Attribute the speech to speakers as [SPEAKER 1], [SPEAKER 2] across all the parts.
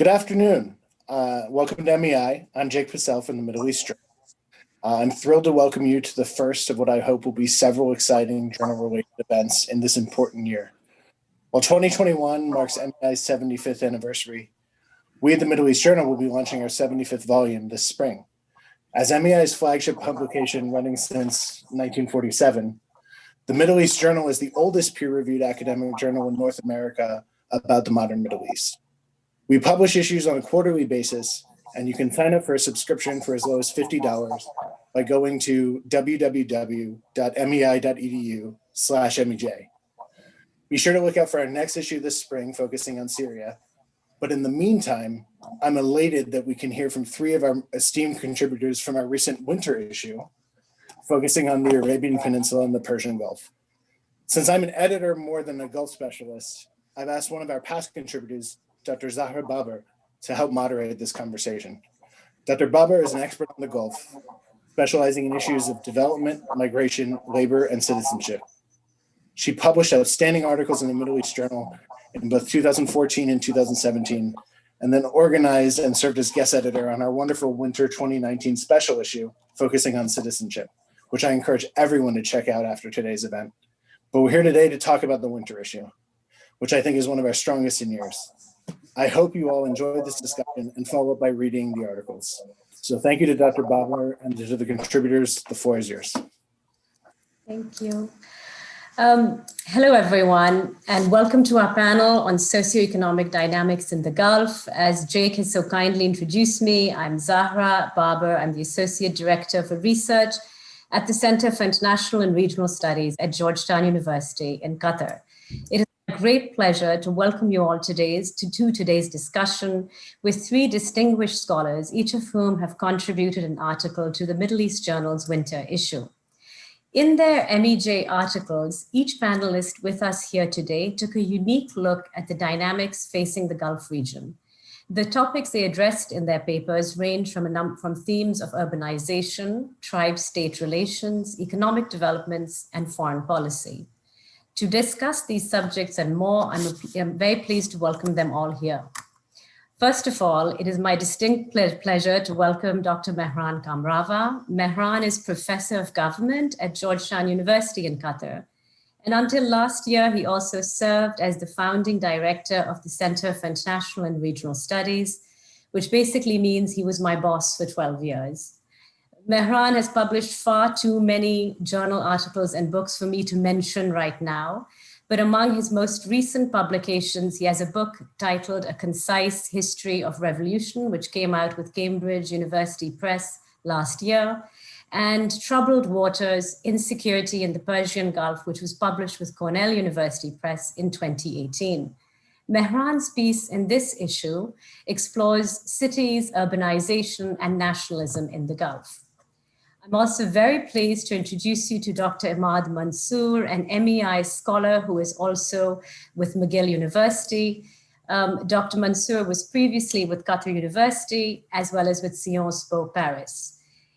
[SPEAKER 1] Good afternoon. Welcome to MEI. I'm Jake Purcell from the Middle East Journal. I'm thrilled to welcome you to the first of what I hope will be several exciting journal-related events in this important year. While 2021 marks MEI's 75th anniversary, we at the Middle East Journal will be launching our 75th volume this spring. As MEI's flagship publication running since 1947, the Middle East Journal is the oldest peer-reviewed academic journal in North America about the modern Middle East. We publish issues on a quarterly basis, and you can sign up for a subscription for as low as $50 by going to www.mei.edu/MEJ. Be sure to look out for our next issue this spring focusing on Syria. But in the meantime, I'm elated that we can hear from three of our esteemed contributors from our recent winter issue, focusing on the Arabian Peninsula and the Persian Gulf. Since I'm an editor more than a Gulf specialist, I've asked one of our past contributors, Dr. Zahra Babar, to help moderate this conversation. Dr. Babar is an expert on the Gulf, specializing in issues of development, migration, labor, and citizenship. She published outstanding articles in the Middle East Journal in both 2014 and 2017, and then organized and served as guest editor on our wonderful Winter 2019 special issue, focusing on citizenship, which I encourage everyone to check out after today's event. But we're here today to talk about the winter issue, which I think is one of our strongest in years. I hope you all enjoyed this discussion and follow up by reading the articles. So thank you to Dr. Babar and to the contributors. The floor is yours.
[SPEAKER 2] Thank you. Hello, everyone, and welcome to our panel on socioeconomic dynamics in the Gulf. As Jake has so kindly introduced me, I'm Zahra Babar. I'm the Associate Director for Research at the Center for International and Regional Studies at Georgetown University in Qatar. It is a great pleasure to welcome you all to today's discussion with three distinguished scholars, each of whom have contributed an article to the Middle East Journal's winter issue. In their MEJ articles, each panelist with us here today took a unique look at the dynamics facing the Gulf region. The topics they addressed in their papers range from themes of urbanization, tribe-state relations, economic developments, and foreign policy. To discuss these subjects and more, I'm very pleased to welcome them all here. First of all, it is my distinct pleasure to welcome Dr. Mehran Kamrava. Mehran is Professor of Government at Georgetown University in Qatar. And until last year, he also served as the founding director of the Center for International and Regional Studies, which basically means he was my boss for 12 years. Mehran has published far too many journal articles and books for me to mention right now. But among his most recent publications, he has a book titled A Concise History of Revolution, which came out with Cambridge University Press last year, and Troubled Waters, Insecurity in the Persian Gulf, which was published with Cornell University Press in 2018. Mehran's piece in this issue explores cities, urbanization, and nationalism in the Gulf. I'm also very pleased to introduce you to Dr. Imad Mansour, an MEI scholar who is also with McGill University. Dr. Mansour was previously with Qatar University, as well as with Sciences Po Paris.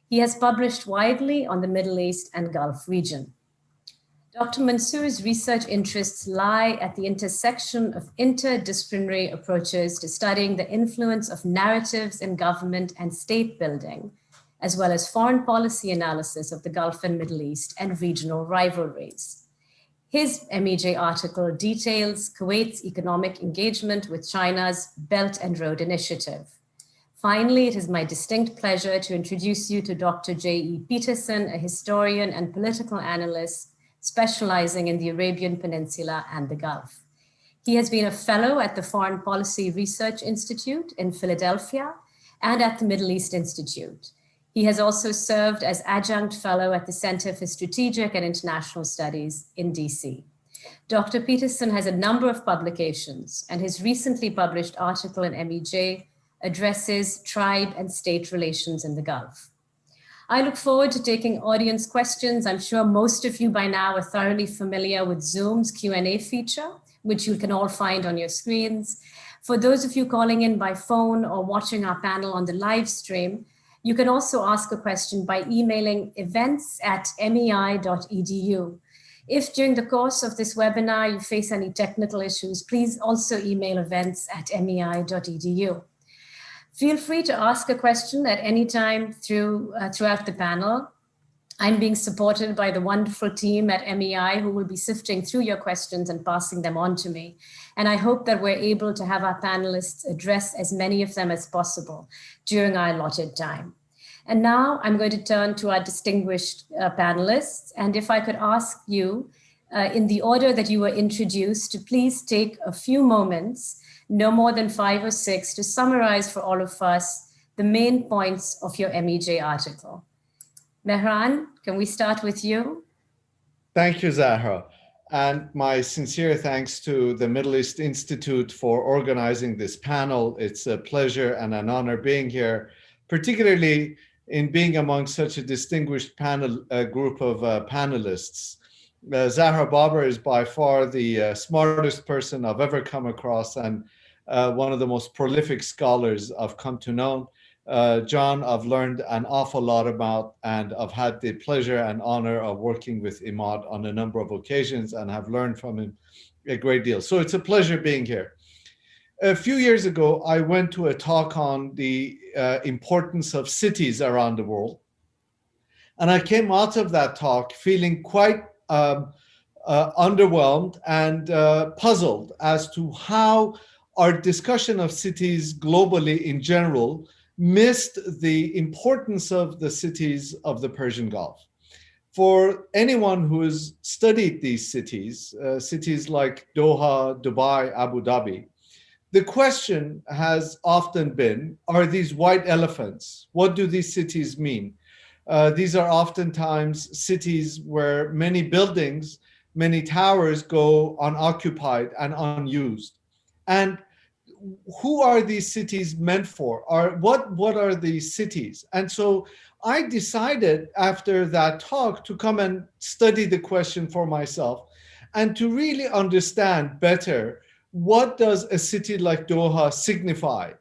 [SPEAKER 2] He has published widely on the Middle East and Gulf region. Dr. Mansour's research interests lie at the intersection of interdisciplinary approaches to studying the influence of narratives in government and state building, as well as foreign policy analysis of the Gulf and Middle East and regional rivalries. His MEJ article details Kuwait's economic engagement with China's Belt and Road Initiative. Finally, it is my distinct pleasure to introduce you to Dr. J.E. Peterson, a historian and political analyst specializing in the Arabian Peninsula and the Gulf. He has been a fellow at the Foreign Policy Research Institute in Philadelphia and at the Middle East Institute. He has also served as adjunct fellow at the Center for Strategic and International Studies in DC. Dr. Peterson has a number of publications, and his recently published article in MEJ addresses tribe and state relations in the Gulf. I look forward to taking audience questions. I'm sure most of you by now are thoroughly familiar with Zoom's Q&A feature, which you can all find on your screens. For those of you calling in by phone or watching our panel on the live stream, you can also ask a question by emailing events@mei.edu. If during the course of this webinar you face any technical issues, please also email events@mei.edu. Feel free to ask a question at any time throughout the panel. I'm being supported by the wonderful team at MEI who will be sifting through your questions and passing them on to me. And I hope that we're able to have our panelists address as many of them as possible during our allotted time. And now I'm going to turn to our distinguished panelists. And if I could ask you, in the order that you were introduced, to please take a few moments, no more than 5 or 6, to summarize for all of us the main points of your MEJ article. Mehran, can we start with you?
[SPEAKER 3] Thank you, Zahra. And my sincere thanks to the Middle East Institute for organizing this panel. It's a pleasure and an honor being here, particularly in being among such a distinguished group of panelists. Zahra Babar is by far the smartest person I've ever come across and one of the most prolific scholars I've come to know. John, I've learned an awful lot about, and I've had the pleasure and honor of working with Imad on a number of occasions and have learned from him a great deal. So it's a pleasure being here. A few years ago, I went to a talk on the importance of cities around the world. And I came out of that talk feeling quite underwhelmed and puzzled as to how our discussion of cities globally in general missed the importance of the cities of the Persian Gulf. For anyone who has studied these cities, cities like Doha, Dubai, Abu Dhabi, the question has often been, are these white elephants? What do these cities mean? These are oftentimes cities where many buildings, many towers go unoccupied and unused. And who are these cities meant for? What are these cities? And so I decided after that talk to come and study the question for myself and to really understand better what does a city like Doha signify,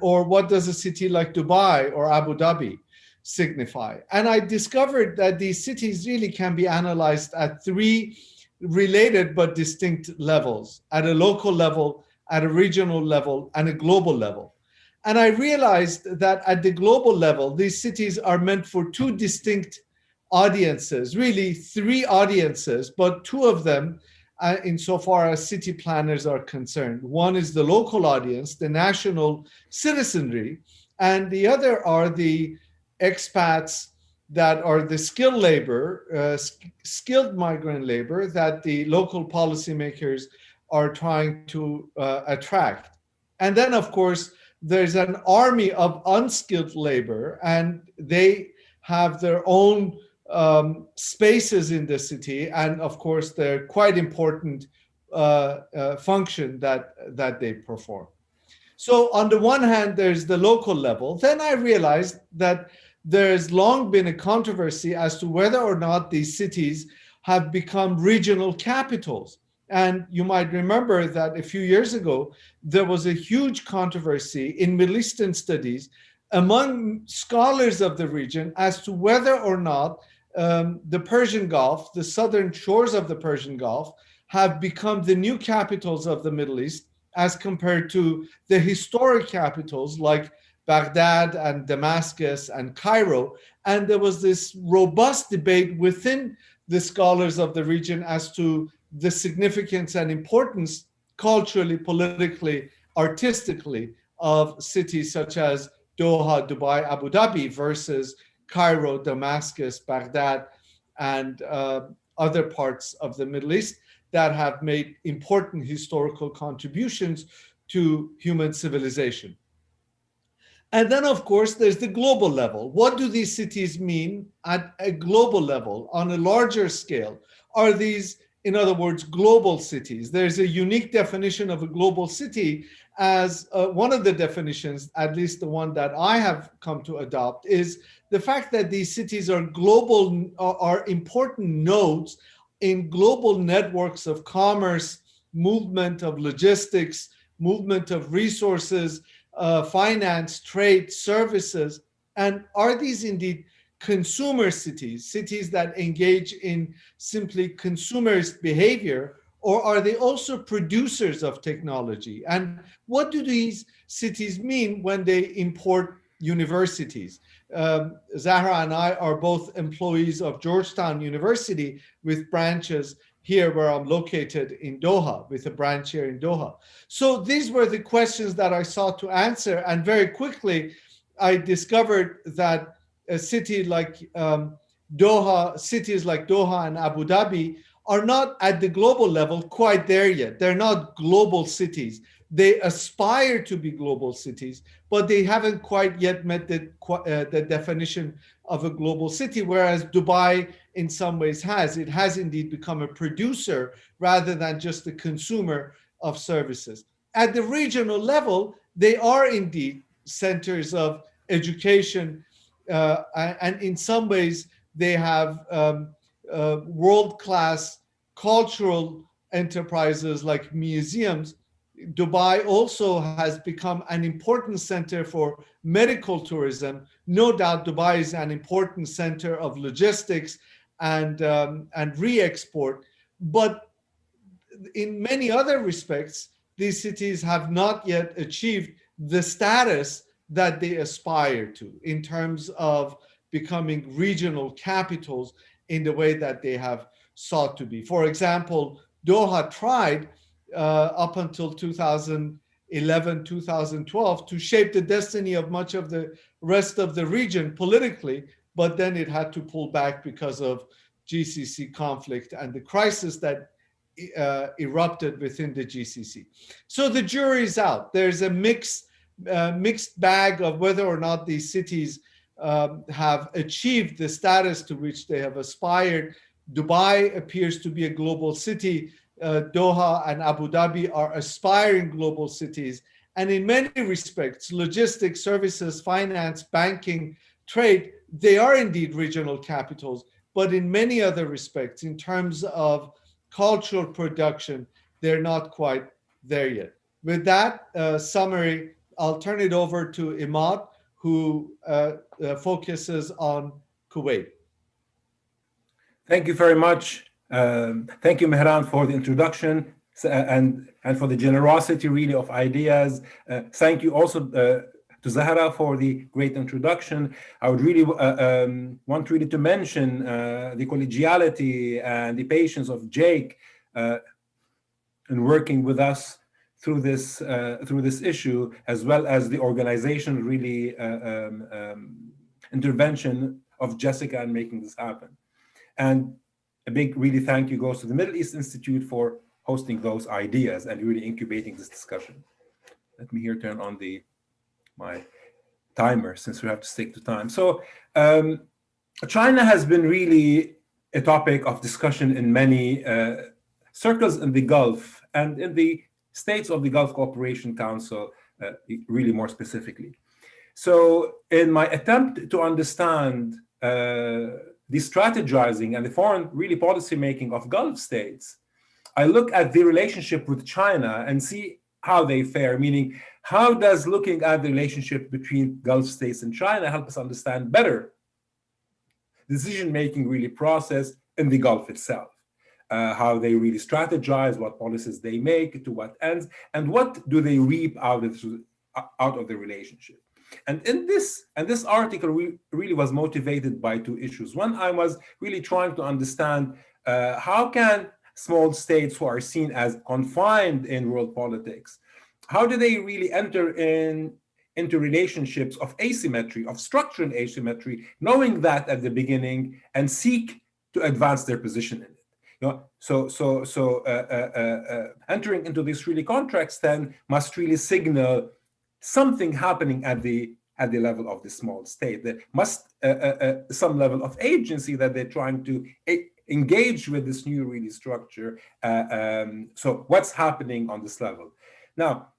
[SPEAKER 3] or what does a city like Dubai or Abu Dhabi signify. And I discovered that these cities really can be analyzed at 3 related but distinct levels: at a local level, at a regional level, and a global level. And I realized that at the global level, these cities are meant for 2 distinct audiences, really 3 audiences, but 2 of them, insofar as city planners are concerned. One is the local audience, the national citizenry, and the other are the expats that are the skilled labor, skilled migrant labor that the local policymakers are trying to attract. And then, of course, there's an army of unskilled labor, and they have their own spaces in the city, and of course, they're quite important function that they perform. So on the one hand, there's the local level. Then I realized that there's long been a controversy as to whether or not these cities have become regional capitals. And you might remember that a few years ago, there was a huge controversy in Middle Eastern studies among scholars of the region as to whether or not the Persian Gulf, the southern shores of the Persian Gulf, have become the new capitals of the Middle East as compared to the historic capitals like Baghdad and Damascus and Cairo. And there was this robust debate within the scholars of the region as to the significance and importance culturally, politically, artistically of cities such as Doha, Dubai, Abu Dhabi versus Cairo, Damascus, Baghdad, and other parts of the Middle East that have made important historical contributions to human civilization. And then, of course, there's the global level. What do these cities mean at a global level, on a larger scale? Are these, in other words, global cities? There's a unique definition of a global city as one of the definitions, at least the one that I have come to adopt, is the fact that these cities are global, are important nodes in global networks of commerce, movement of logistics, movement of resources, finance, trade, services. And are these indeed consumer cities, cities that engage in simply consumerist behavior, or are they also producers of technology? And what do these cities mean when they import universities? Zahra and I are both employees of Georgetown University with branches here where I'm located in Doha, with a branch here in Doha. So these were the questions that I sought to answer. And very quickly, I discovered that a city like Doha, cities like Doha and Abu Dhabi are not at the global level quite there yet. They're not global cities. They aspire to be global cities, but they haven't quite yet met the definition of a global city, whereas Dubai in some ways has. It has indeed become a producer rather than just a consumer of services. At the regional level, they are indeed centers of education, and in some ways they have world-class cultural enterprises like museums. Dubai also has become an important center for medical tourism. No doubt Dubai is an important center of logistics and re-export. But in many other respects, these cities have not yet achieved the status that they aspire to in terms of becoming regional capitals in the way that they have sought to be. For example, Doha tried up until 2011, 2012 to shape the destiny of much of the rest of the region politically, but then it had to pull back because of GCC conflict and the crisis that erupted within the GCC. So the jury's out. There's a mixed bag of whether or not these cities have achieved the status to which they have aspired. Dubai appears to be a global city. Doha and Abu Dhabi are aspiring global cities. And in many respects, logistics, services, finance, banking, trade, they are indeed regional capitals. But in many other respects, in terms of cultural production, they're not quite there yet. With that summary, I'll turn it over to Imad, who focuses on Kuwait.
[SPEAKER 4] Thank you very much. Thank you, Mehran, for the introduction and for the generosity really of ideas. Thank you also to Zahra for the great introduction. I would really want really to mention the collegiality and the patience of Jake in working with us through this issue, as well as the organization really intervention of Jessica in making this happen. And a big really thank you goes to the Middle East Institute for hosting those ideas and really incubating this discussion. Let me here turn on my timer since we have to stick to time. So China has been really a topic of discussion in many circles in the Gulf and in the states of the Gulf Cooperation Council, really more specifically. So in my attempt to understand the strategizing and the foreign really policy making of Gulf states, I look at the relationship with China and see how they fare, meaning how does looking at the relationship between Gulf states and China help us understand better the decision-making really process in the Gulf itself, how they really strategize, what policies they make, to what ends, and what do they reap out of the relationship. And in this article really was motivated by two issues. One, I was really trying to understand how can small states who are seen as confined in world politics, how do they really enter into relationships of asymmetry, of structural asymmetry, knowing that at the beginning and seek to advance their position in it. You know, so entering into these really contracts then must really signal something happening at the level of the small state. There must some level of agency that they're trying to engage with this new really structure. So what's happening on this level? Now,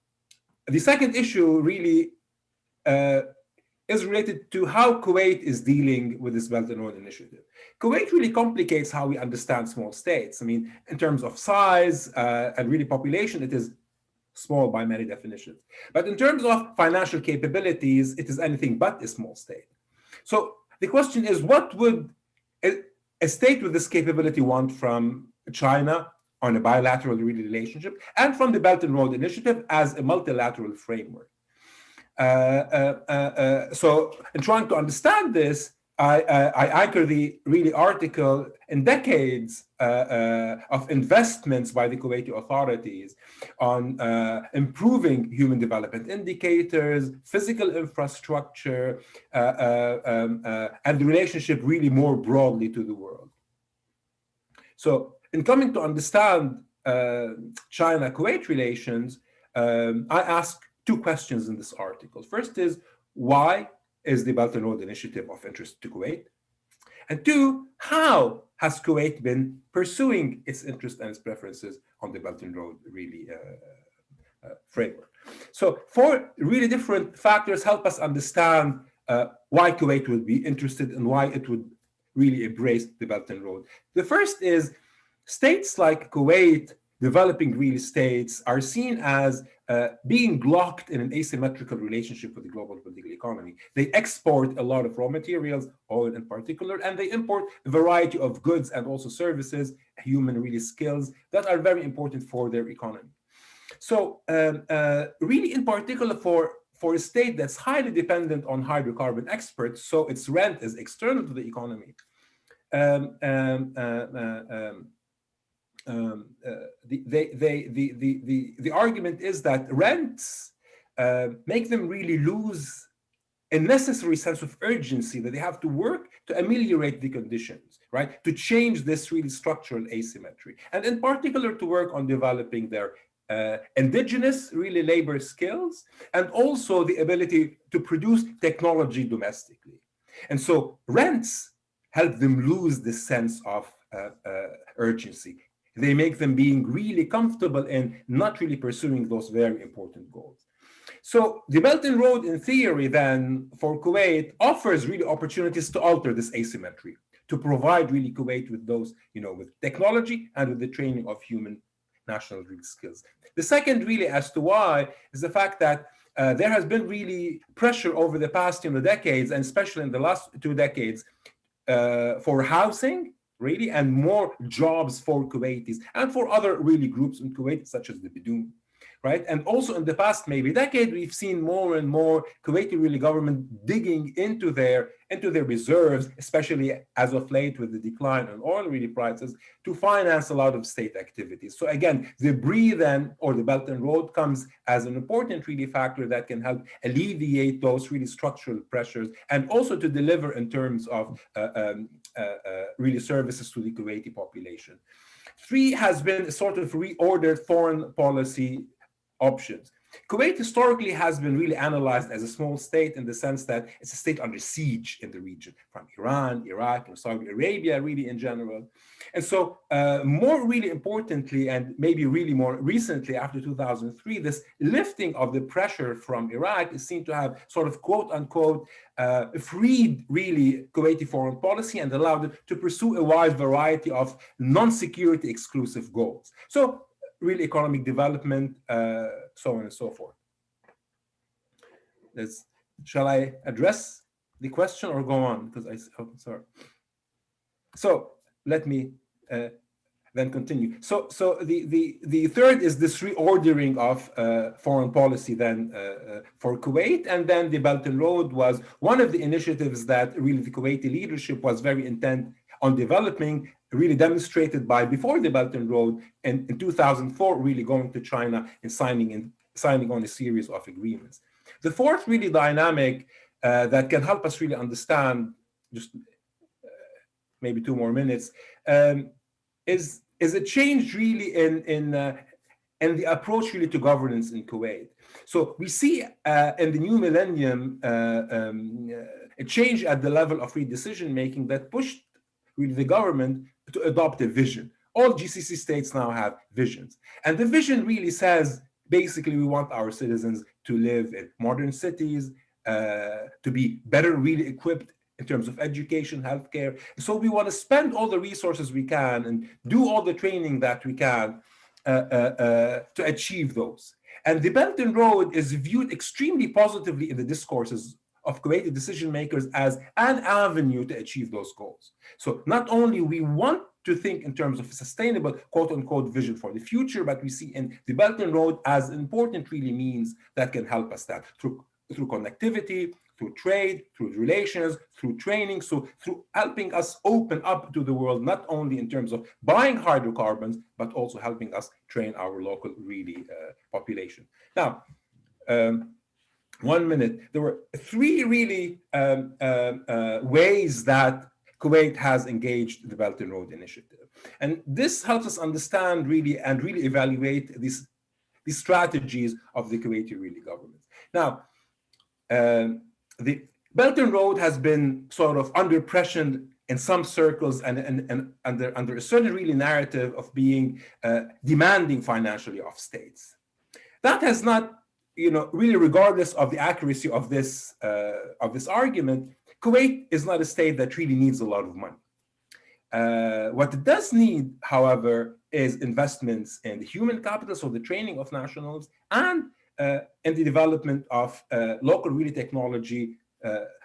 [SPEAKER 4] the second issue really is related to how Kuwait is dealing with this Belt and Road Initiative. Kuwait really complicates how we understand small states. I mean, in terms of size and really population, it is small by many definitions. But in terms of financial capabilities, it is anything but a small state. So the question is, what would a state with this capability want from China on a bilateral relationship, and from the Belt and Road Initiative as a multilateral framework. So in trying to understand this, I anchor the article in decades of investments by the Kuwaiti authorities on improving human development indicators, physical infrastructure, and the relationship really more broadly to the world. So in coming to understand China-Kuwait relations, I ask two questions in this article. First is, why is the Belt and Road Initiative of interest to Kuwait? And two, how has Kuwait been pursuing its interests and its preferences on the Belt and Road framework? So four really different factors help us understand why Kuwait would be interested and why it would really embrace the Belt and Road. The first is, states like Kuwait, developing really states, are seen as being locked in an asymmetrical relationship with the global political economy. They export a lot of raw materials, oil in particular, and they import a variety of goods and also services, human really skills that are very important for their economy. So really in particular for a state that's highly dependent on hydrocarbon exports, so its rent is external to the economy. The argument is that rents make them really lose a necessary sense of urgency that they have to work to ameliorate the conditions, right? To change this really structural asymmetry, and in particular to work on developing their indigenous really labor skills and also the ability to produce technology domestically. And so rents help them lose this sense of urgency. They make them being really comfortable in not really pursuing those very important goals. So the Belt and Road, in theory, then, for Kuwait, offers really opportunities to alter this asymmetry, to provide really Kuwait with those, with technology and with the training of human national skills. The second, really, as to why, is the fact that there has been really pressure over the past, decades, and especially in the last 2 decades, for housing, really, and more jobs for Kuwaitis and for other really groups in Kuwait, such as the Bidoon, right? And also in the past maybe decade, we've seen more and more Kuwaiti really government digging into their reserves, especially as of late with the decline in oil really prices, to finance a lot of state activities. So again, the BRI then, or the Belt and Road, comes as an important really factor that can help alleviate those really structural pressures and also to deliver in terms of really services to the Kuwaiti population. 3 has been a sort of reordered foreign policy options. Kuwait historically has been really analyzed as a small state in the sense that it's a state under siege in the region from Iran, Iraq, and Saudi Arabia, really in general. And so more really importantly, and maybe really more recently after 2003, this lifting of the pressure from Iraq is seen to have sort of quote unquote freed really Kuwaiti foreign policy and allowed it to pursue a wide variety of non-security exclusive goals. So real economic development, so on and so forth. Shall I address the question or go on? Because sorry. So let me then continue. So the third is this reordering of foreign policy then for Kuwait, and then the Belt and Road was one of the initiatives that really the Kuwaiti leadership was very intent on developing, really demonstrated by before the Belt and Road in 2004, really going to China and signing on a series of agreements. The fourth really dynamic that can help us really understand, just maybe 2 more minutes, is a change really in the approach really to governance in Kuwait. So we see in the new millennium a change at the level of free decision making that pushed really the government to adopt a vision. All GCC states now have visions. And the vision really says, basically, we want our citizens to live in modern cities, to be better really equipped in terms of education, healthcare. So we want to spend all the resources we can and do all the training that we can to achieve those. And the Belt and Road is viewed extremely positively in the discourses of Kuwaiti decision makers as an avenue to achieve those goals. So not only we want to think in terms of a sustainable, quote unquote, vision for the future, but we see in the Belt and Road as important really means that can help us that through connectivity, through trade, through relations, through training, so through helping us open up to the world, not only in terms of buying hydrocarbons, but also helping us train our local really population. Now, 1 minute. There were three really ways that Kuwait has engaged the Belt and Road Initiative. And this helps us understand really and really evaluate these strategies of the Kuwaiti really government. Now, the Belt and Road has been sort of under pressure in some circles and under a certain really narrative of being demanding financially of states. That has not, really regardless of the accuracy of this argument, Kuwait is not a state that really needs a lot of money. What it does need, however, is investments in the human capital, so the training of nationals, and in the development of local really technology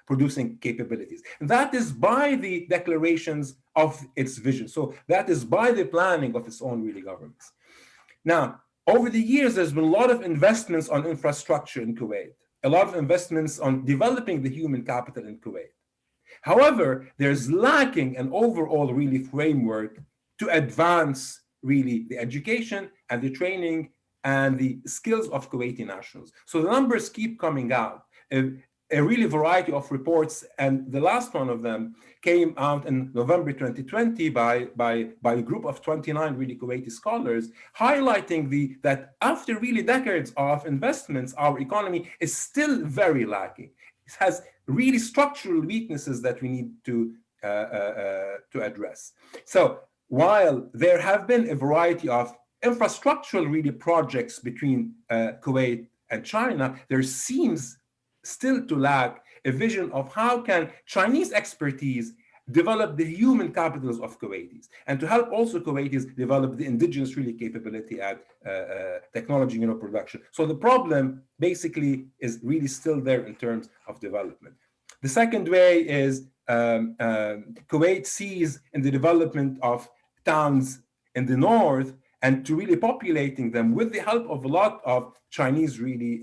[SPEAKER 4] producing capabilities. And that is by the declarations of its vision. So that is by the planning of its own really governments. Now, over the years, there's been a lot of investments on infrastructure in Kuwait, a lot of investments on developing the human capital in Kuwait. However, there's lacking an overall really framework to advance really the education and the training and the skills of Kuwaiti nationals. So the numbers keep coming out, a really variety of reports, and the last one of them came out in November 2020 by a group of 29 really Kuwaiti scholars, highlighting that after really decades of investments, our economy is still very lacking. It has really structural weaknesses that we need to address. So while there have been a variety of infrastructural really projects between Kuwait and China, there seems still to lack a vision of how can Chinese expertise develop the human capitals of Kuwaitis, and to help also Kuwaitis develop the indigenous really capability at technology production. So the problem basically is really still there in terms of development. The second way is Kuwait sees in the development of towns in the north and to really populating them with the help of a lot of Chinese really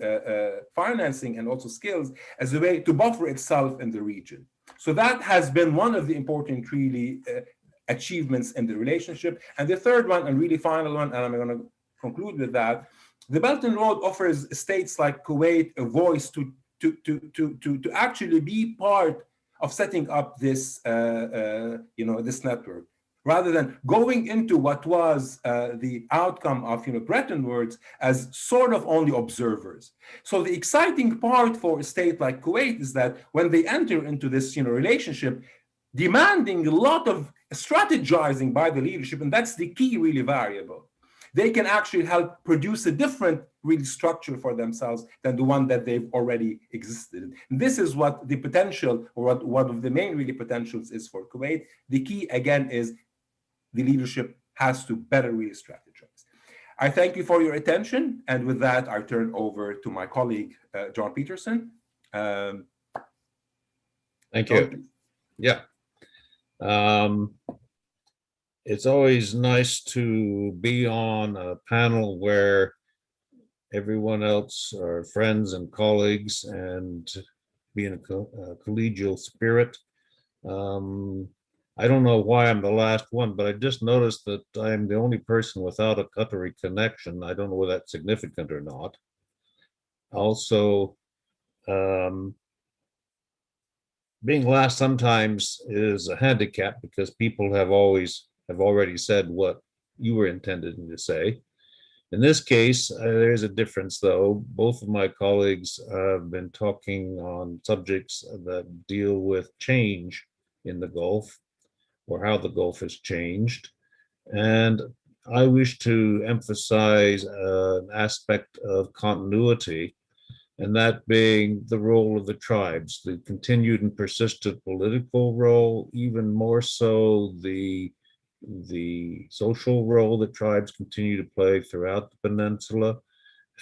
[SPEAKER 4] financing and also skills as a way to buffer itself in the region. So that has been one of the important really achievements in the relationship. And the third one and really final one, and I'm going to conclude with that, the Belt and Road offers states like Kuwait a voice to actually be part of setting up this this network, rather than going into what was the outcome of Bretton Woods as sort of only observers. So the exciting part for a state like Kuwait is that when they enter into this relationship, demanding a lot of strategizing by the leadership, and that's the key really variable, they can actually help produce a different really structure for themselves than the one that they've already existed. And this is what the potential, or what one of the main really potentials is for Kuwait. The key again is the leadership has to better really strategize. I thank you for your attention. And with that, I turn over to my colleague, John Peterson.
[SPEAKER 5] Thank you. Yeah. It's always nice to be on a panel where everyone else are friends and colleagues and be in a collegial spirit. I don't know why I'm the last one, but I just noticed that I'm the only person without a Qatari connection. I don't know whether that's significant or not. Also, being last sometimes is a handicap because people have already said what you were intending to say. In this case, there's a difference though. Both of my colleagues have been talking on subjects that deal with change in the Gulf, or how the Gulf has changed. And I wish to emphasize an aspect of continuity, and that being the role of the tribes, the continued and persistent political role, even more so the social role that tribes continue to play throughout the peninsula,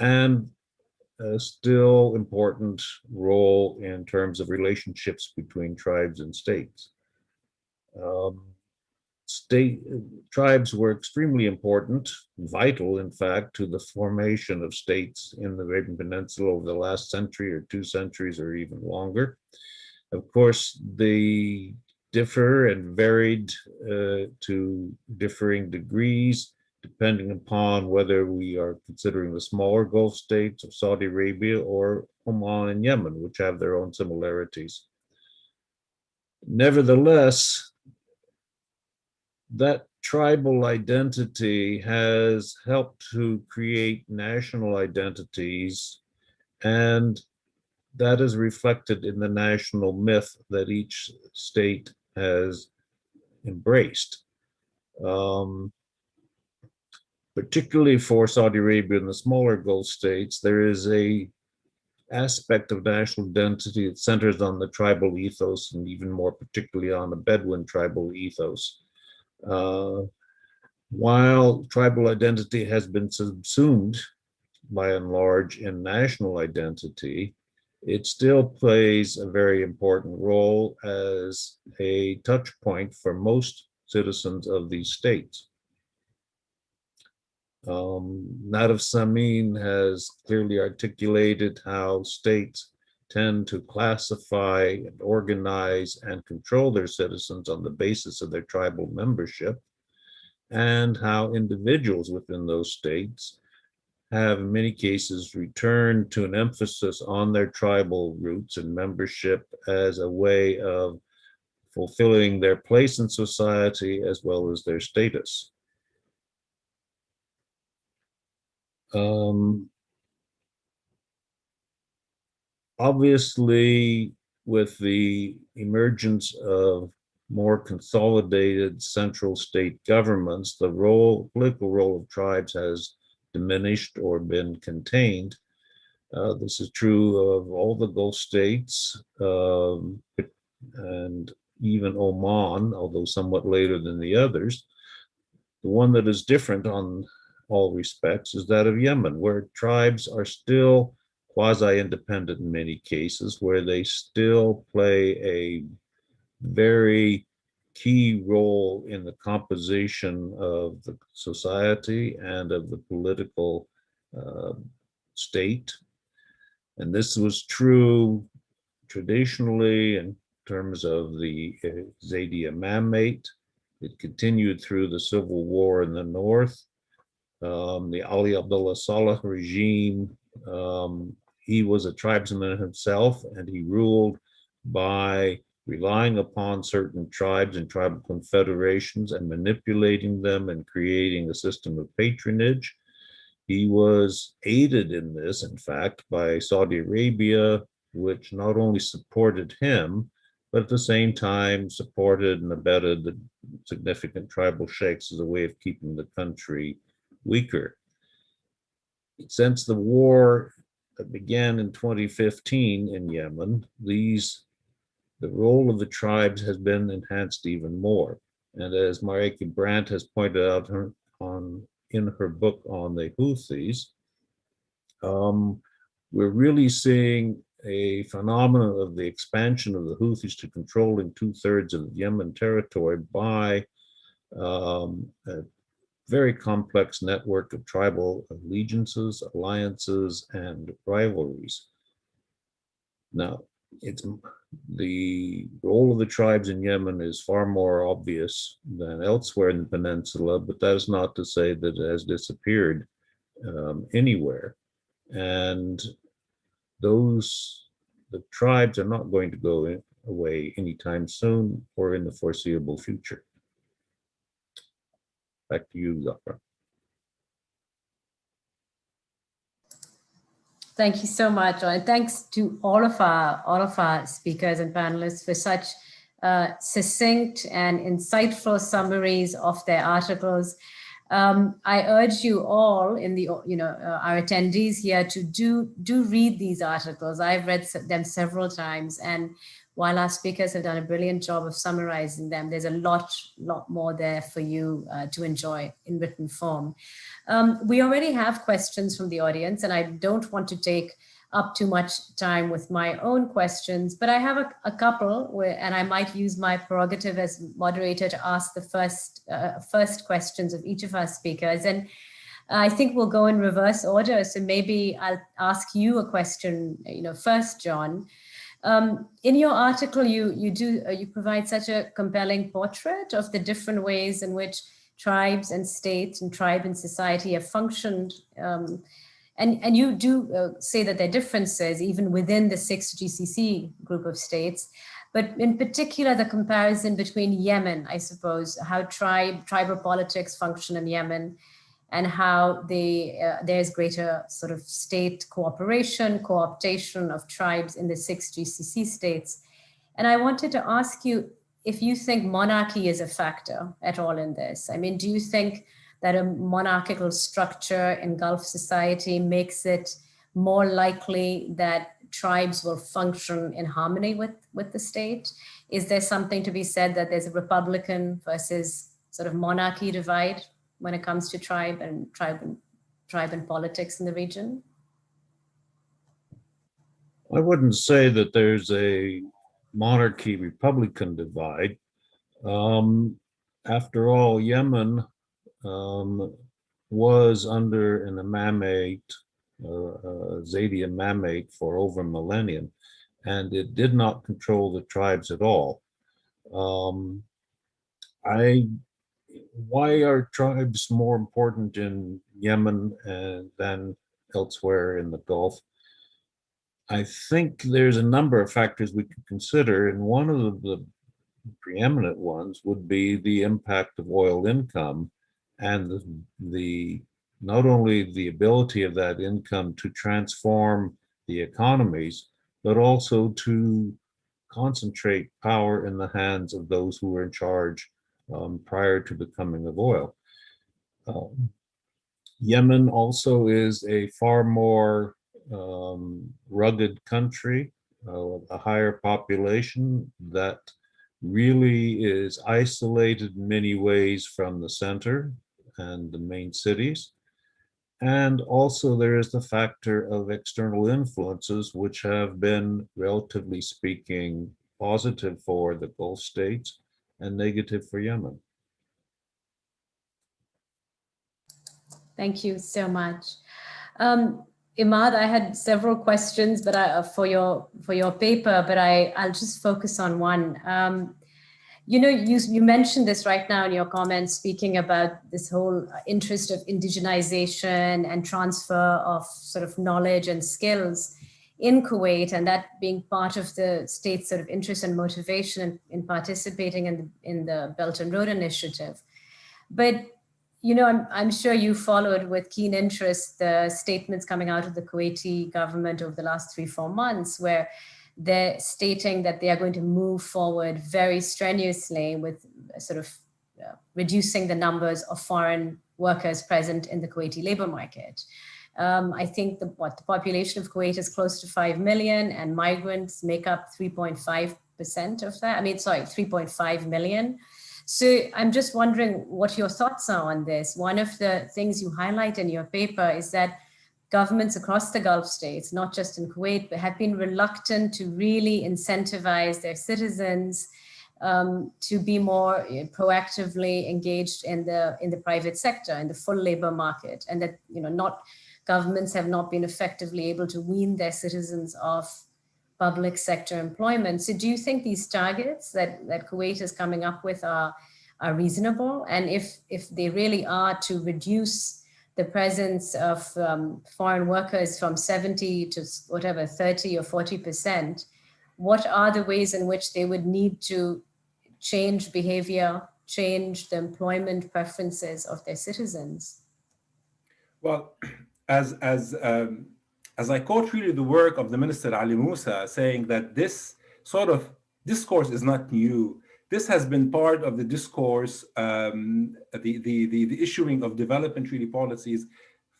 [SPEAKER 5] and a still important role in terms of relationships between tribes and states. tribes were extremely important, vital, in fact, to the formation of states in the Arabian Peninsula over the last century or 2 centuries or even longer. Of course, they differ and varied to differing degrees, depending upon whether we are considering the smaller Gulf states of Saudi Arabia or Oman and Yemen, which have their own similarities. Nevertheless, that tribal identity has helped to create national identities, and that is reflected in the national myth that each state has embraced. Particularly for Saudi Arabia and the smaller Gulf states, there is a aspect of national identity that centers on the tribal ethos, and even more particularly on the Bedouin tribal ethos. While tribal identity has been subsumed by and large in national identity, it still plays a very important role as a touch point for most citizens of these states. Natif Samin has clearly articulated how states tend to classify and organize and control their citizens on the basis of their tribal membership, and how individuals within those states have in many cases returned to an emphasis on their tribal roots and membership as a way of fulfilling their place in society as well as their status. Obviously, with the emergence of more consolidated central state governments, the political role of tribes has diminished or been contained. This is true of all the Gulf states and even Oman, although somewhat later than the others. The one that is different on all respects is that of Yemen, where tribes are still quasi-independent in many cases, where they still play a very key role in the composition of the society and of the political state. And this was true traditionally in terms of the Zaidi Imamate. It continued through the civil war in the north. The Ali Abdullah Saleh regime, he was a tribesman himself, and he ruled by relying upon certain tribes and tribal confederations and manipulating them and creating a system of patronage. He was aided in this, in fact, by Saudi Arabia, which not only supported him, but at the same time supported and abetted the significant tribal sheikhs as a way of keeping the country weaker. Since the war that began in 2015 in Yemen, the role of the tribes has been enhanced even more. And as Marieke Brandt has pointed out in her book on the Houthis, we're really seeing a phenomenon of the expansion of the Houthis to controlling 2/3 of Yemen territory by a very complex network of tribal allegiances, alliances, and rivalries. Now, the role of the tribes in Yemen is far more obvious than elsewhere in the peninsula, but that is not to say that it has disappeared anywhere. And the tribes are not going to go away anytime soon or in the foreseeable future. Back to you, Zafra.
[SPEAKER 2] Thank you so much, and thanks to all of our speakers and panelists for such succinct and insightful summaries of their articles. I urge you all in the our attendees here to do read these articles. I've read them several times, and while our speakers have done a brilliant job of summarizing them, there's a lot more there for you to enjoy in written form. We already have questions from the audience, and I don't want to take up too much time with my own questions, but I have a couple where, and I might use my prerogative as moderator to ask the first questions of each of our speakers. And I think we'll go in reverse order. So maybe I'll ask you a question, first, John. In your article, you provide such a compelling portrait of the different ways in which tribes and states and tribe and society have functioned. And you do say that there are differences even within the 6 GCC group of states, but in particular, the comparison between Yemen, I suppose, how tribal politics function in Yemen, and how there's greater sort of state cooperation, co-optation of tribes in the 6 GCC states. And I wanted to ask you if you think monarchy is a factor at all in this. I mean, do you think that a monarchical structure in Gulf society makes it more likely that tribes will function in harmony with the state? Is there something to be said that there's a Republican versus sort of monarchy divide when it comes to tribe and politics in the region?
[SPEAKER 5] I wouldn't say that there's a monarchy Republican divide. After all, Yemen was under an imamate, Zaidi imamate, for over a millennium, and it did not control the tribes at all. Why are tribes more important in Yemen than elsewhere in the Gulf? I think there's a number of factors we can consider, and one of the preeminent ones would be the impact of oil income and the not only the ability of that income to transform the economies, but also to concentrate power in the hands of those who were in charge prior to the coming of oil. Yemen also is a far more rugged country, a higher population that really is isolated in many ways from the center and the main cities. And also there is the factor of external influences, which have been, relatively speaking, positive for the Gulf states and negative for Yemen.
[SPEAKER 2] Thank you so much. Imad, I had several questions, but for your paper, but I'll just focus on one. You mentioned this right now in your comments, speaking about this whole interest of indigenization and transfer of sort of knowledge and skills in Kuwait, and that being part of the state's sort of interest and motivation in participating in the Belt and Road Initiative. But I'm sure you followed with keen interest the statements coming out of the Kuwaiti government over the last 3-4 months, where they're stating that they are going to move forward very strenuously with sort of reducing the numbers of foreign workers present in the Kuwaiti labor market. I think the population of Kuwait is close to 5 million, and migrants make up 3.5% of that. 3.5 million. So I'm just wondering what your thoughts are on this. One of the things you highlight in your paper is that governments across the Gulf states, not just in Kuwait, but have been reluctant to really incentivize their citizens to be more proactively engaged in the private sector, in the full labor market, and that governments have not been effectively able to wean their citizens off public sector employment. So do you think these targets that Kuwait is coming up with are reasonable? And if they really are to reduce the presence of foreign workers from 70 to whatever, 30 or 40%, what are the ways in which they would need to change behavior, change the employment preferences of their citizens?
[SPEAKER 4] Well, as I quote really the work of the Minister Ali Musa, saying that this sort of discourse is not new. This has been part of the discourse, the issuing of development treaty policies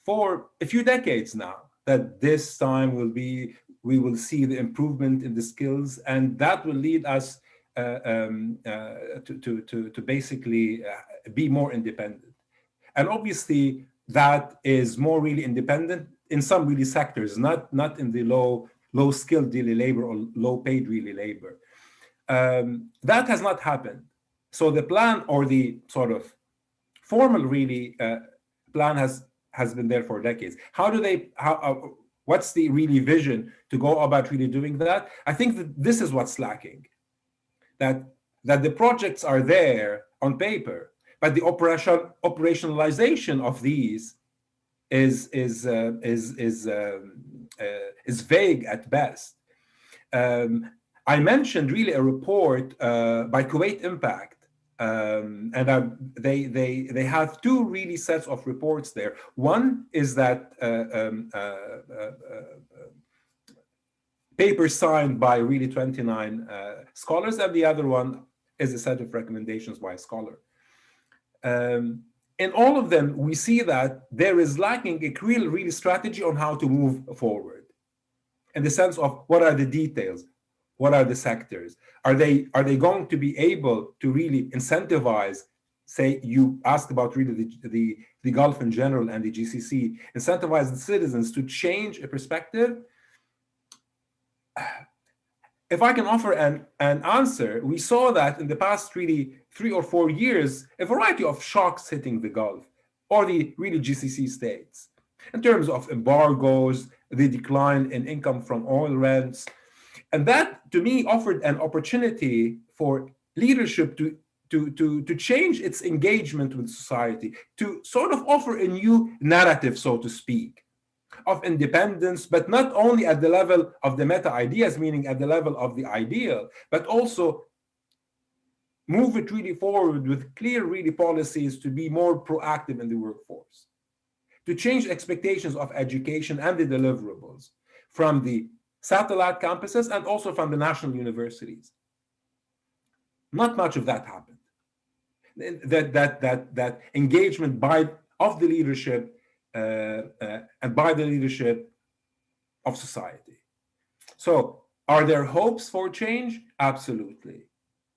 [SPEAKER 4] for a few decades now, that this time we will see the improvement in the skills, and that will lead us to basically be more independent. And obviously that is more really independent in some really sectors, not in the low skilled daily labor or low paid really labor. That has not happened. So the plan, or the sort of formal really plan, has been there for decades. What's the really vision to go about really doing that? I think that this is what's lacking. That the projects are there on paper, but the operationalization of these is vague at best. I mentioned really a report by Kuwait Impact, and they have two really sets of reports there. One is that paper signed by really 29 scholars, and the other one is a set of recommendations by a scholar. In all of them, we see that there is lacking a real strategy on how to move forward, in the sense of what are the details, what are the sectors, are they going to be able to really incentivize, say you asked about really the Gulf in general and the GCC, incentivize the citizens to change a perspective. If I can offer an answer, we saw that in the past really 3 or 4 years, a variety of shocks hitting the Gulf or the really GCC states, in terms of embargoes, the decline in income from oil rents. And that, to me, offered an opportunity for leadership to change its engagement with society, to sort of offer a new narrative, so to speak, of independence, but not only at the level of the meta ideas, meaning at the level of the ideal, but also move it really forward with clear really policies to be more proactive in the workforce, to change expectations of education and the deliverables from the satellite campuses and also from the national universities. Not much of that happened. That engagement of the leadership and by the leadership of society. So are there hopes for change? Absolutely.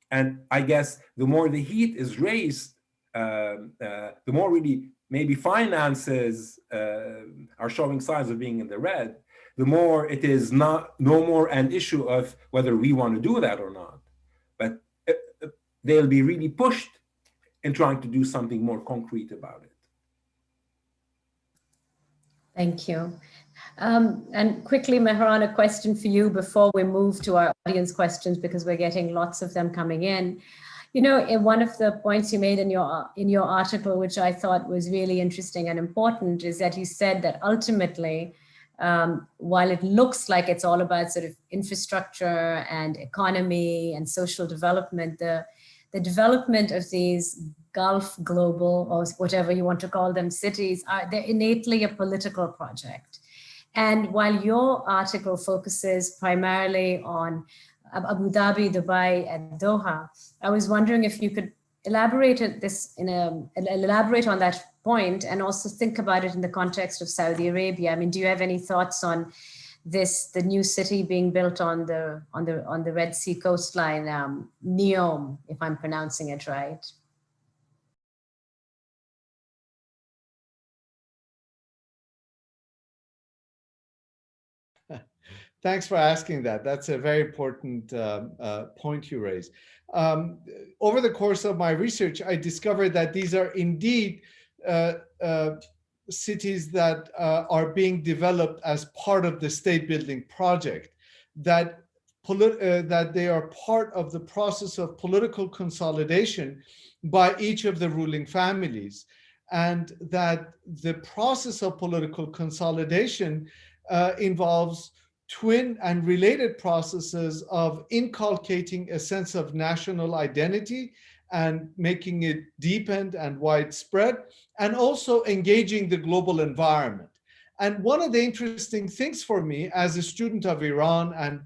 [SPEAKER 4] And I guess the more the heat is raised, the more really maybe finances are showing signs of being in the red, the more it is no more an issue of whether we want to do that or not, but they'll be really pushed in trying to do something more concrete about it.
[SPEAKER 2] Thank you. And quickly, Mehran, a question for you before we move to our audience questions, because we're getting lots of them coming in. You know, in one of the points you made in your article, which I thought was really interesting and important, is that you said that ultimately, while it looks like it's all about sort of infrastructure and economy and social development, the development of these Gulf global, or whatever you want to call them, cities, they're innately a political project. And while your article focuses primarily on Abu Dhabi, Dubai, and Doha, I was wondering if you could elaborate on that point and also think about it in the context of Saudi Arabia. I mean, do you have any thoughts on this, the new city being built on the Red Sea coastline, Neom, if I'm pronouncing it right?
[SPEAKER 3] Thanks for asking that. That's a very important point you raise. Over the course of my research, I discovered that these are indeed cities that are being developed as part of the state building project, that they are part of the process of political consolidation by each of the ruling families, and that the process of political consolidation involves twin and related processes of inculcating a sense of national identity and making it deepened and widespread, and also engaging the global environment. And one of the interesting things for me as a student of Iran and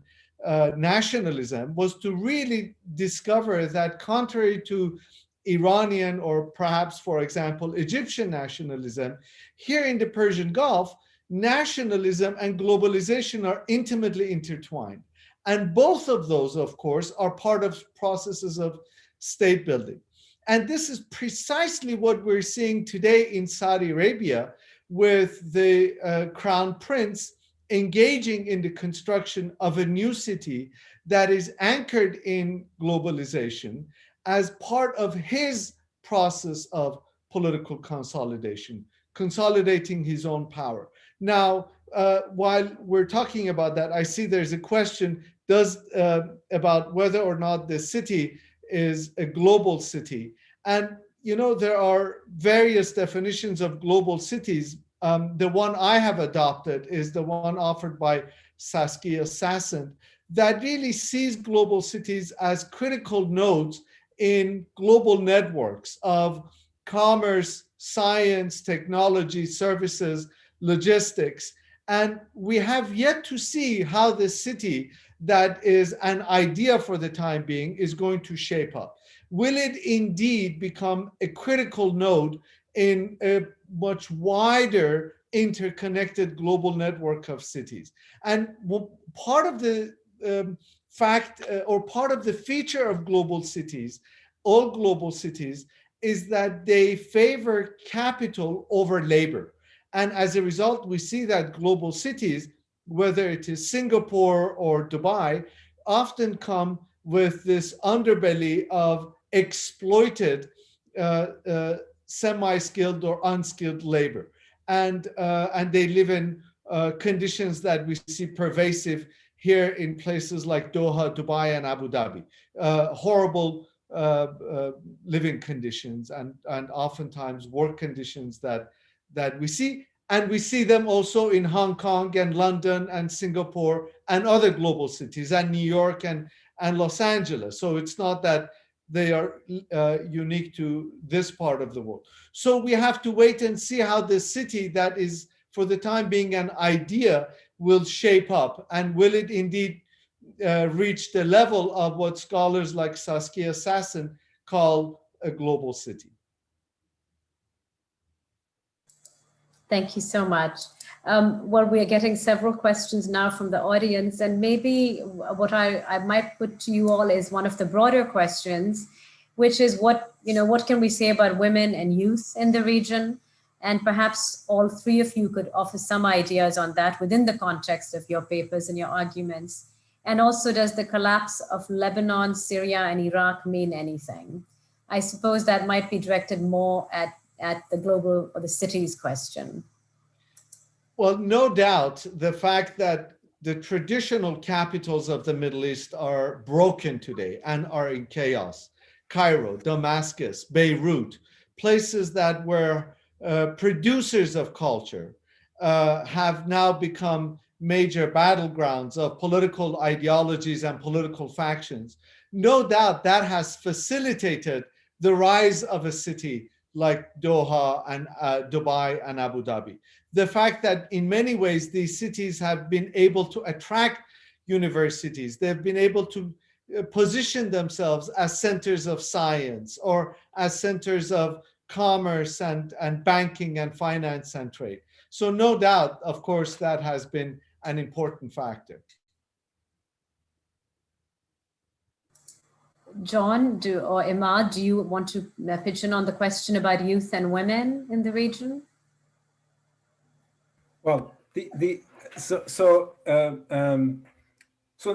[SPEAKER 3] nationalism was to really discover that, contrary to Iranian or perhaps, for example, Egyptian nationalism, here in the Persian Gulf, nationalism and globalization are intimately intertwined. And both of those, of course, are part of processes of state building. And this is precisely what we're seeing today in Saudi Arabia, with the Crown Prince engaging in the construction of a new city that is anchored in globalization as part of his process of political consolidation, consolidating his own power. Now, while we're talking about that, I see there's a question about whether or not the city is a global city. And there are various definitions of global cities. The one I have adopted is the one offered by Saskia Sassen, that really sees global cities as critical nodes in global networks of commerce, science, technology, services, logistics. And we have yet to see how this city that is an idea for the time being is going to shape up. Will it indeed become a critical node in a much wider interconnected global network of cities? And part of the part of the feature of global cities, all global cities, is that they favor capital over labor. And as a result, we see that global cities, whether it is Singapore or Dubai, often come with this underbelly of exploited semi-skilled or unskilled labor. And they live in conditions that we see pervasive here in places like Doha, Dubai, and Abu Dhabi. Horrible living conditions and oftentimes work conditions that we see. And we see them also in Hong Kong and London and Singapore and other global cities and New York and Los Angeles. So it's not that they are unique to this part of the world. So we have to wait and see how this city that is for the time being an idea will shape up, and will it indeed reach the level of what scholars like Saskia Sassen call a global city.
[SPEAKER 2] Thank you so much. Well, we are getting several questions now from the audience, and maybe what I might put to you all is one of the broader questions, which is what can we say about women and youth in the region? And perhaps all three of you could offer some ideas on that within the context of your papers and your arguments. And also, does the collapse of Lebanon, Syria, and Iraq mean anything? I suppose that might be directed more at the global or the cities question.
[SPEAKER 3] Well, no doubt the fact that the traditional capitals of the Middle East are broken today and are in chaos. Cairo, Damascus, Beirut, places that were producers of culture have now become major battlegrounds of political ideologies and political factions. No doubt that has facilitated the rise of a city like Doha and Dubai and Abu Dhabi. The fact that in many ways these cities have been able to attract universities, they've been able to position themselves as centers of science or as centers of commerce and banking and finance and trade. So no doubt, of course, that has been an important factor.
[SPEAKER 2] John or Imad, do you want to pitch in on the question about youth and women in the region?
[SPEAKER 4] Well, so in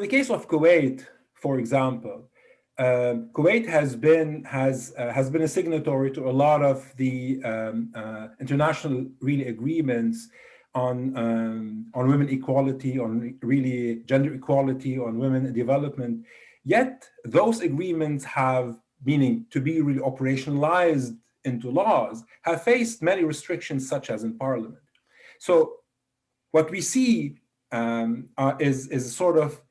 [SPEAKER 4] the case of Kuwait, for example, Kuwait has been a signatory to a lot of the international really agreements on women equality, on really gender equality, on women development. Yet those agreements have, meaning to be really operationalized into laws, have faced many restrictions, such as in Parliament. So what we see is sort of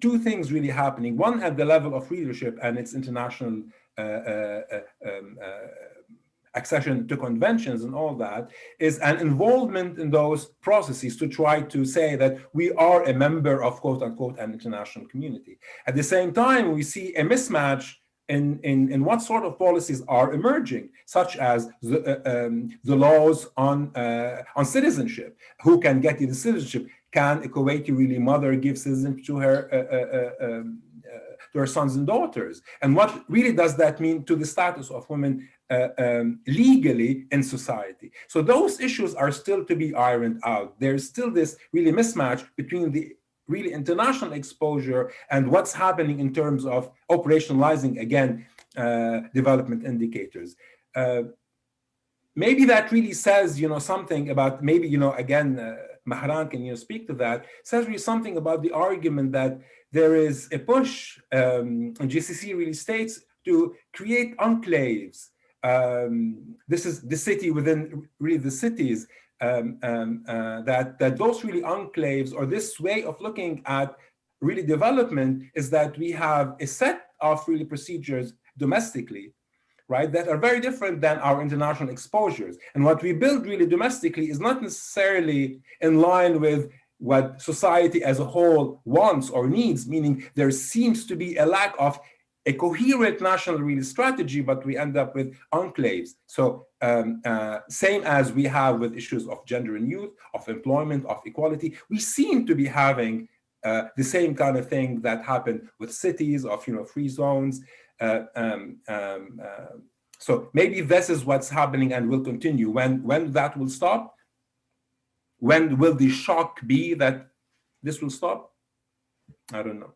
[SPEAKER 4] two things really happening. One, at the level of leadership and its international accession to conventions and all that, is an involvement in those processes to try to say that we are a member of, quote unquote, an international community. At the same time, we see a mismatch in what sort of policies are emerging, such as the laws on citizenship. Who can get the citizenship? Can a Kuwaiti really mother give citizenship to her sons and daughters? And what really does that mean to the status of women legally in society. So those issues are still to be ironed out. There's still this really mismatch between the really international exposure and what's happening in terms of operationalizing, again, development indicators. Maybe that really says, something about, maybe, again, Mahran can, speak to that, says really something about the argument that there is a push, and GCC really states, to create enclaves. This is the city within really the cities, that those really enclaves, or this way of looking at really development, is that we have a set of really procedures domestically, right, that are very different than our international exposures. And what we build really domestically is not necessarily in line with what society as a whole wants or needs, meaning there seems to be a lack of a coherent national really strategy, but we end up with enclaves. So same as we have with issues of gender and youth, of employment, of equality, we seem to be having the same kind of thing that happened with cities, of free zones. So maybe this is what's happening and will continue. When that will stop? When will the shock be that this will stop? I don't know.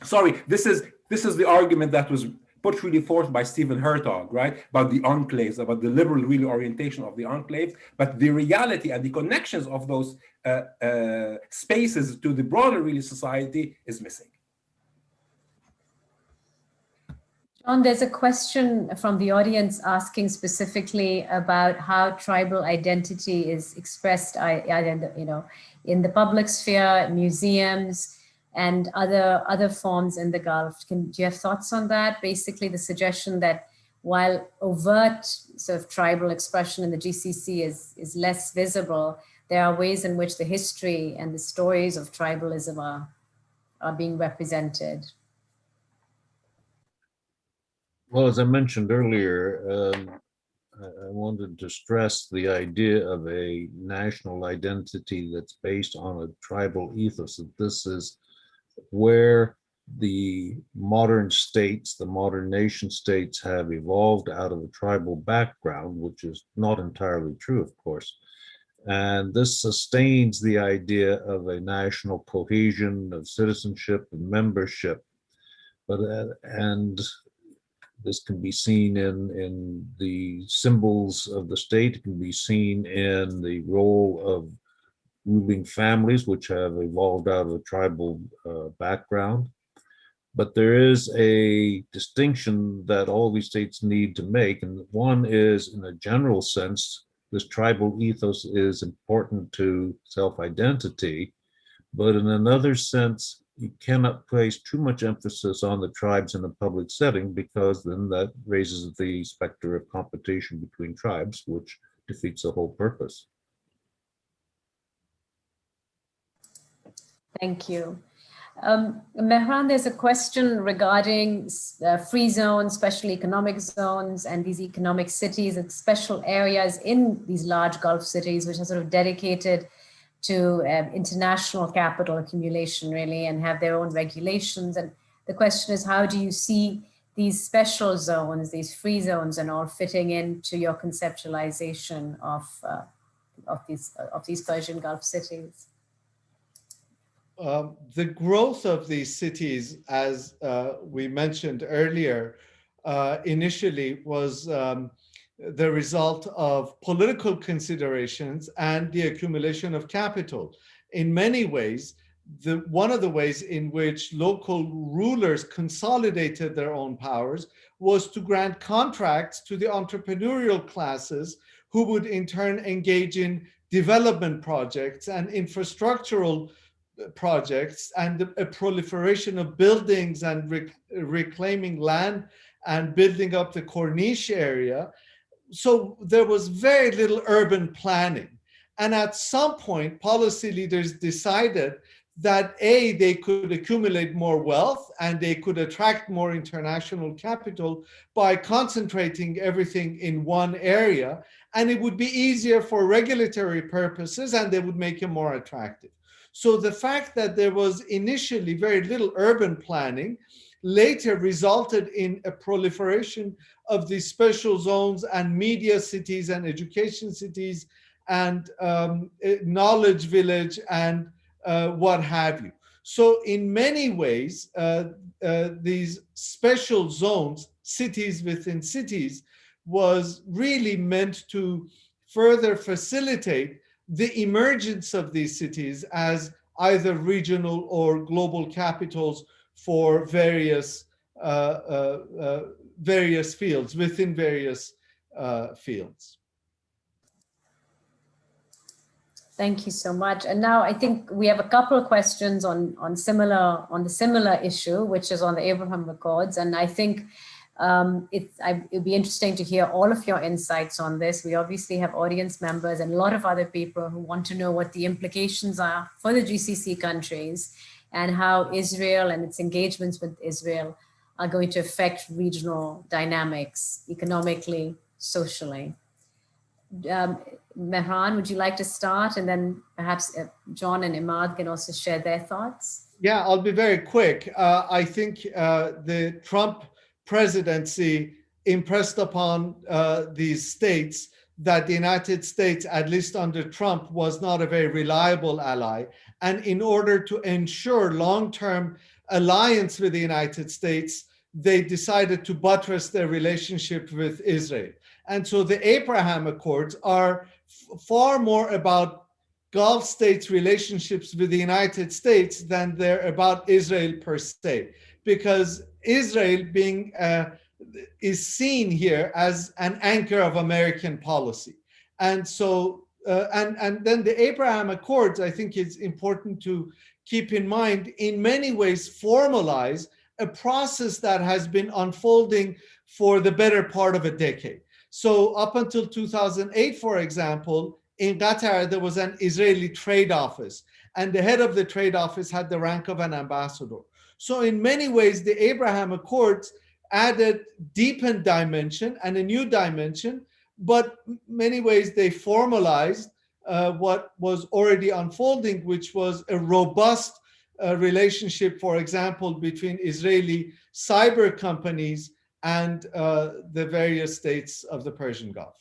[SPEAKER 4] Sorry, this is the argument that was put really forth by Stephen Hertog, right? About the enclaves, about the liberal really orientation of the enclaves, but the reality and the connections of those spaces to the broader really society is missing.
[SPEAKER 2] John, there's a question from the audience asking specifically about how tribal identity is expressed, in the public sphere, museums, and other forms in the Gulf. Do you have thoughts on that? Basically, the suggestion that while overt sort of tribal expression in the GCC is less visible, there are ways in which the history and the stories of tribalism are being represented.
[SPEAKER 5] Well, as I mentioned earlier, I wanted to stress the idea of a national identity that's based on a tribal ethos, that this is where the modern states, the modern nation states, have evolved out of a tribal background, which is not entirely true, of course. And this sustains the idea of a national cohesion, of citizenship and membership. And this can be seen in the symbols of the state. It can be seen in the role of ruling families, which have evolved out of a tribal background. But there is a distinction that all these states need to make. And one is, in a general sense, this tribal ethos is important to self-identity. But in another sense, you cannot place too much emphasis on the tribes in a public setting, because then that raises the specter of competition between tribes, which defeats the whole purpose.
[SPEAKER 2] Thank you. Mehran, there's a question regarding free zones, special economic zones, and these economic cities and special areas in these large Gulf cities, which are sort of dedicated to international capital accumulation, really, and have their own regulations. And the question is, how do you see these special zones, these free zones, and all fitting into your conceptualization of these Persian Gulf cities?
[SPEAKER 3] The growth of these cities, as we mentioned earlier, initially was the result of political considerations and the accumulation of capital. In many ways, one of the ways in which local rulers consolidated their own powers was to grant contracts to the entrepreneurial classes, who would in turn engage in development projects and infrastructural projects and a proliferation of buildings and reclaiming land and building up the Corniche area. So there was very little urban planning. And at some point, policy leaders decided that they could accumulate more wealth and they could attract more international capital by concentrating everything in one area. And it would be easier for regulatory purposes, and they would make it more attractive. So the fact that there was initially very little urban planning later resulted in a proliferation of these special zones and media cities and education cities and knowledge village and what have you. So in many ways, these special zones, cities within cities, was really meant to further facilitate the emergence of these cities as either regional or global capitals for various various fields, within various fields.
[SPEAKER 2] Thank you so much. And now I think we have a couple of questions on the similar issue, which is on the Abraham Accords. And I think it'd be interesting to hear all of your insights on this. We obviously have audience members and a lot of other people who want to know what the implications are for the GCC countries and how Israel and its engagements with Israel are going to affect regional dynamics economically, socially. Mehran, would you like to start? And then perhaps John and Imad can also share their thoughts.
[SPEAKER 3] Yeah, I'll be very quick. I think the Trump presidency impressed upon these states that the United States, at least under Trump, was not a very reliable ally. And in order to ensure long-term alliance with the United States, they decided to buttress their relationship with Israel. And so the Abraham Accords are far more about Gulf states' relationships with the United States than they're about Israel per se, because Israel is seen here as an anchor of American policy. And so, and then the Abraham Accords, I think it's important to keep in mind, in many ways formalize a process that has been unfolding for the better part of a decade. So up until 2008, for example, in Qatar, there was an Israeli trade office, and the head of the trade office had the rank of an ambassador. So in many ways, the Abraham Accords added deepened dimension and a new dimension, but many ways they formalized what was already unfolding, which was a robust relationship, for example, between Israeli cyber companies and the various states of the Persian Gulf.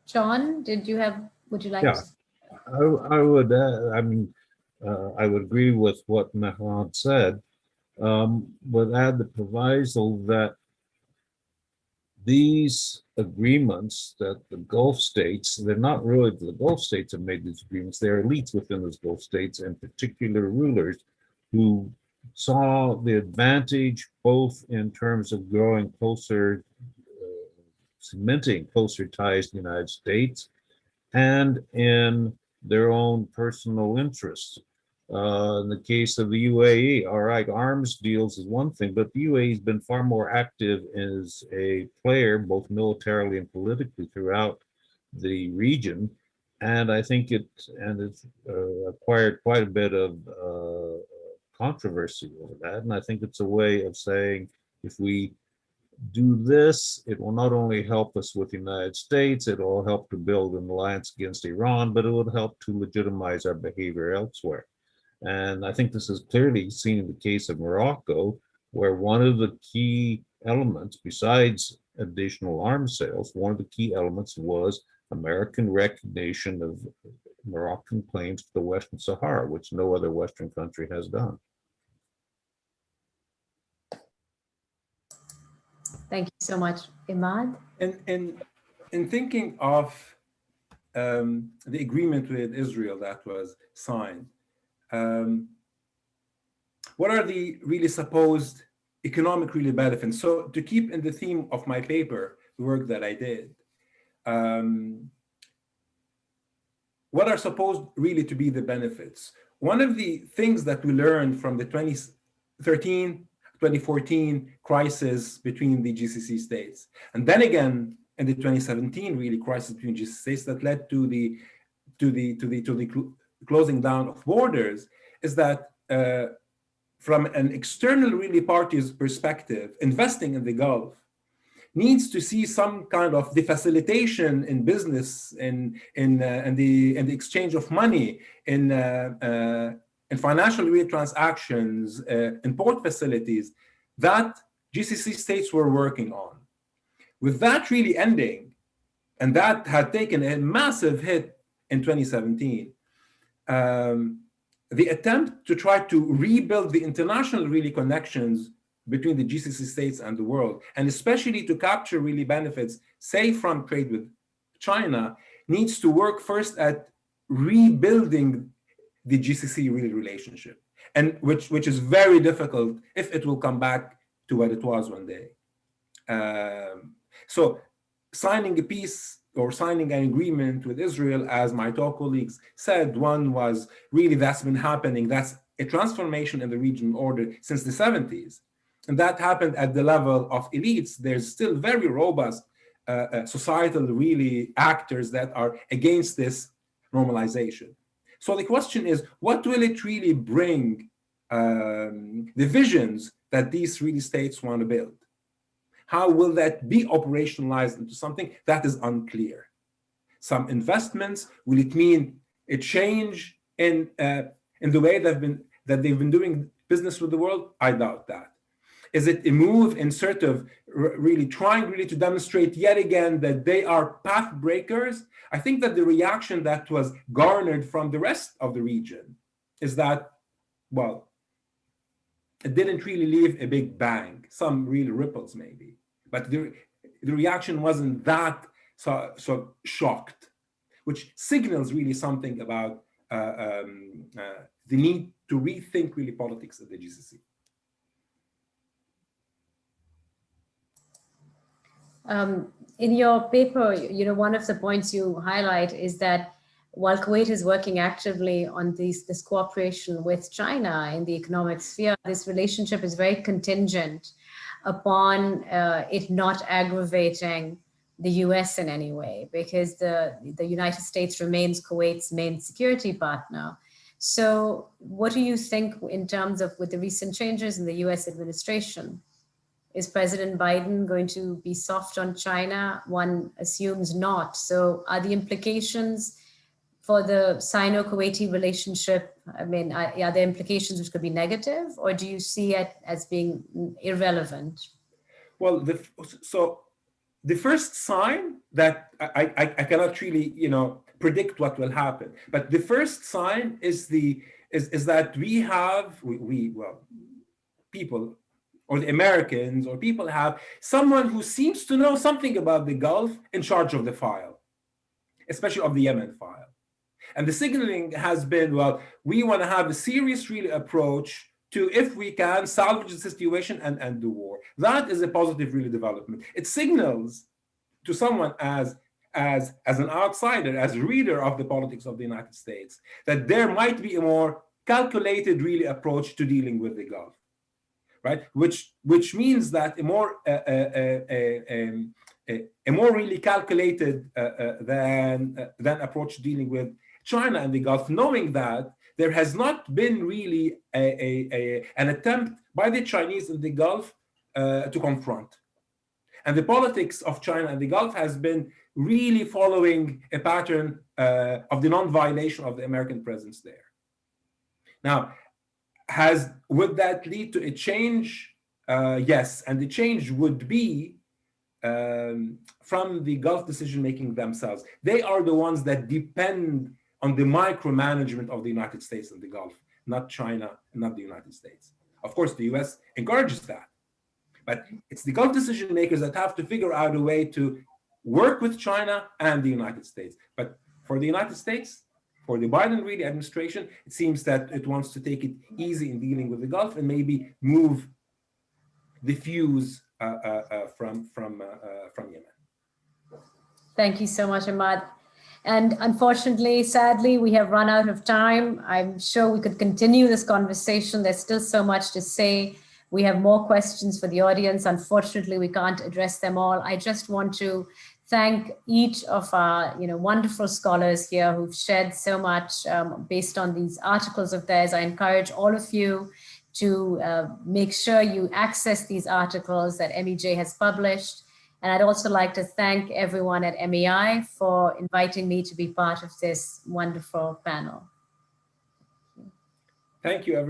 [SPEAKER 2] John, would you like
[SPEAKER 5] Yeah,
[SPEAKER 2] to?
[SPEAKER 5] I would, I would agree with what Mehran said, but add the proviso that these agreements that the Gulf states, they're not really the Gulf states have made these agreements, they're elites within those Gulf states and particular rulers who saw the advantage both in terms of growing closer, cementing closer ties to the United States and in their own personal interests. In the case of the UAE, all right, arms deals is one thing, but the UAE has been far more active as a player, both militarily and politically throughout the region. And I think it's acquired quite a bit of controversy over that. And I think it's a way of saying, if we do this, it will not only help us with the United States, it will help to build an alliance against Iran, but it will help to legitimize our behavior elsewhere. And I think this is clearly seen in the case of Morocco, where one of the key elements, besides additional arms sales, one of the key elements was American recognition of Moroccan claims to the Western Sahara, which no other Western country has done.
[SPEAKER 2] Thank you so much, Imad.
[SPEAKER 4] In thinking of the agreement with Israel that was signed, what are the really supposed economic benefits? So to keep in the theme of my paper, the work that I did, what are supposed really to be the benefits? One of the things that we learned from the 2014 crisis between the GCC states, and then again in the 2017 really crisis between GCC states that led to the closing down of borders, is that from an external party's perspective, investing in the Gulf needs to see some kind of the facilitation in business, in the exchange of money, in in financial real transactions, in port facilities that GCC states were working on. With that really ending, and that had taken a massive hit in 2017, the attempt to try to rebuild the international really connections between the GCC states and the world, and especially to capture really benefits, say from trade with China, needs to work first at rebuilding the GCC really relationship, and which is very difficult if it will come back to what it was one day. So signing a peace or signing an agreement with Israel, as my talk colleagues said, one was really that's been happening. That's a transformation in the regional order since the 70s. And that happened at the level of elites. There's still very robust societal really actors that are against this normalization. So the question is, what will it really bring the visions that these really states want to build? How will that be operationalized into something? That is unclear. Some investments, will it mean a change in the way that they've been doing business with the world? I doubt that. Is it a move in sort of really trying really to demonstrate yet again that they are path breakers? I think that the reaction that was garnered from the rest of the region is that, well, it didn't really leave a big bang, some real ripples maybe, but the reaction wasn't that so shocked, which signals really something about the need to rethink really politics at the GCC.
[SPEAKER 2] In your paper, one of the points you highlight is that while Kuwait is working actively on this cooperation with China in the economic sphere, this relationship is very contingent upon it not aggravating the US in any way, because the United States remains Kuwait's main security partner. So what do you think in terms of with the recent changes in the US administration? Is President Biden going to be soft on China? One assumes not. So are the implications for the SinoKuwaiti relationship, I mean, are there implications which could be negative, or do you see it as being irrelevant?
[SPEAKER 4] Well, so the first sign that I cannot really, predict what will happen, but the first sign is that people, or the Americans, or people have someone who seems to know something about the Gulf in charge of the file, especially of the Yemen file. And the signaling has been, well, we want to have a serious really approach to, if we can, salvage the situation and end the war. That is a positive really development. It signals to someone as an outsider, as a reader of the politics of the United States, that there might be a more calculated really approach to dealing with the Gulf. Right, which means that a more really calculated than approach to dealing with China and the Gulf, knowing that there has not been really an attempt by the Chinese in the Gulf to confront, and the politics of China and the Gulf has been really following a pattern of the non-violation of the American presence there. Now, would that lead to a change? Yes, and the change would be from the Gulf decision-making themselves. They are the ones that depend on the micromanagement of the United States and the Gulf, not China, not the United States. Of course, the US encourages that, but it's the Gulf decision-makers that have to figure out a way to work with China and the United States. But for the United States, for the Biden really administration, it seems that it wants to take it easy in dealing with the Gulf and maybe move the fuse from Yemen.
[SPEAKER 2] Thank you so much, Ahmad. And unfortunately, sadly, we have run out of time. I'm sure we could continue this conversation. There's still so much to say. We have more questions for the audience. Unfortunately, we can't address them all. I just want to thank each of our wonderful scholars here who've shared so much based on these articles of theirs. I encourage all of you to make sure you access these articles that MEJ has published. And I'd also like to thank everyone at MEI for inviting me to be part of this wonderful panel.
[SPEAKER 4] Thank you, everybody.